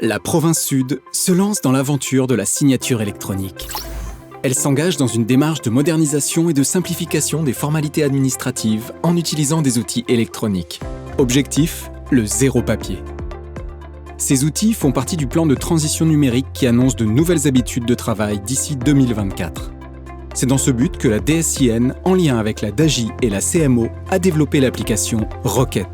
La province Sud se lance dans l'aventure de la signature électronique. Elle s'engage dans une démarche de modernisation et de simplification des formalités administratives en utilisant des outils électroniques. Objectif, le zéro papier. Ces outils font partie du plan de transition numérique qui annonce de nouvelles habitudes de travail d'ici 2024. C'est dans ce but que la DSIN, en lien avec la DAGI et la CMO, a développé l'application Rocket.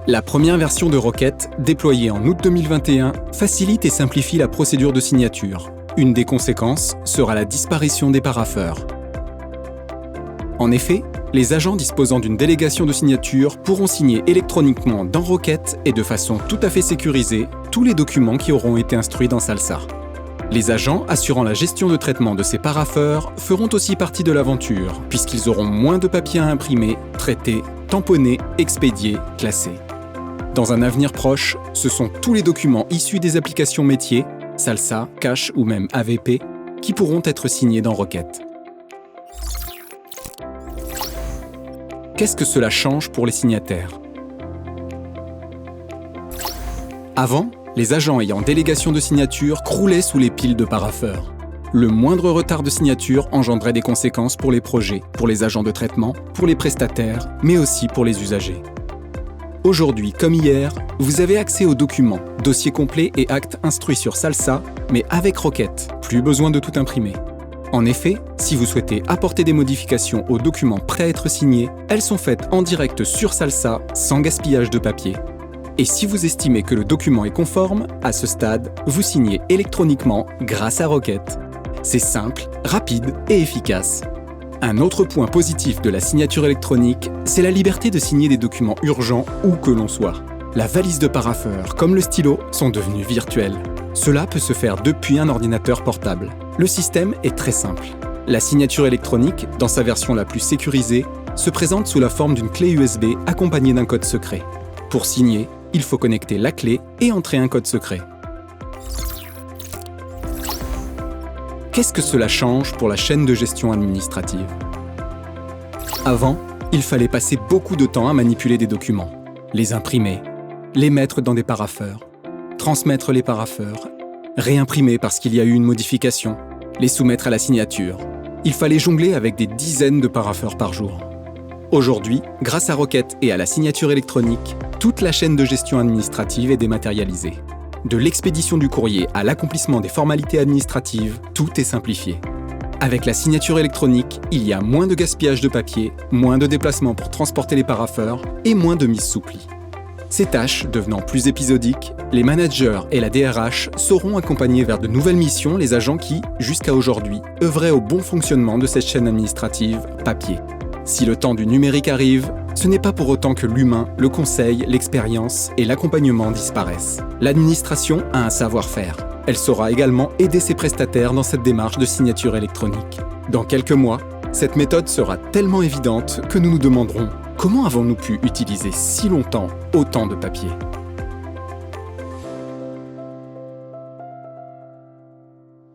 La première version de Rocket, déployée en août 2021, facilite et simplifie la procédure de signature. Une des conséquences sera la disparition des parapheurs. En effet, les agents disposant d'une délégation de signature pourront signer électroniquement dans Rocket et de façon tout à fait sécurisée tous les documents qui auront été instruits dans Salsa. Les agents assurant la gestion de traitement de ces parapheurs feront aussi partie de l'aventure, puisqu'ils auront moins de papier à imprimer, traiter, tamponner, expédier, classer. Dans un avenir proche, ce sont tous les documents issus des applications métiers, Salsa, Cash ou même AVP, qui pourront être signés dans Rocket. Qu'est-ce que cela change pour les signataires ? Avant, les agents ayant délégation de signature croulaient sous les piles de parapheurs. Le moindre retard de signature engendrait des conséquences pour les projets, pour les agents de traitement, pour les prestataires, mais aussi pour les usagers. Aujourd'hui, comme hier, vous avez accès aux documents, dossiers complets et actes instruits sur Salsa, mais avec Rocket, plus besoin de tout imprimer. En effet, si vous souhaitez apporter des modifications aux documents prêts à être signés, elles sont faites en direct sur Salsa, sans gaspillage de papier. Et si vous estimez que le document est conforme, à ce stade, vous signez électroniquement grâce à Rocket. C'est simple, rapide et efficace. Un autre point positif de la signature électronique, c'est la liberté de signer des documents urgents où que l'on soit. La valise de parapheurs, comme le stylo, sont devenus virtuels. Cela peut se faire depuis un ordinateur portable. Le système est très simple. La signature électronique, dans sa version la plus sécurisée, se présente sous la forme d'une clé USB accompagnée d'un code secret. Pour signer, il faut connecter la clé et entrer un code secret. Qu'est-ce que cela change pour la chaîne de gestion administrative ? Avant, il fallait passer beaucoup de temps à manipuler des documents, les imprimer, les mettre dans des parapheurs, transmettre les parapheurs, réimprimer parce qu'il y a eu une modification, les soumettre à la signature. Il fallait jongler avec des dizaines de parapheurs par jour. Aujourd'hui, grâce à Rocket et à la signature électronique, toute la chaîne de gestion administrative est dématérialisée. De l'expédition du courrier à l'accomplissement des formalités administratives, tout est simplifié. Avec la signature électronique, il y a moins de gaspillage de papier, moins de déplacements pour transporter les parapheurs et moins de mise sous pli. Ces tâches devenant plus épisodiques, les managers et la DRH sauront accompagner vers de nouvelles missions les agents qui, jusqu'à aujourd'hui, œuvraient au bon fonctionnement de cette chaîne administrative papier. Si le temps du numérique arrive, ce n'est pas pour autant que l'humain, le conseil, l'expérience et l'accompagnement disparaissent. L'administration a un savoir-faire. Elle saura également aider ses prestataires dans cette démarche de signature électronique. Dans quelques mois, cette méthode sera tellement évidente que nous nous demanderons comment avons-nous pu utiliser si longtemps autant de papier ?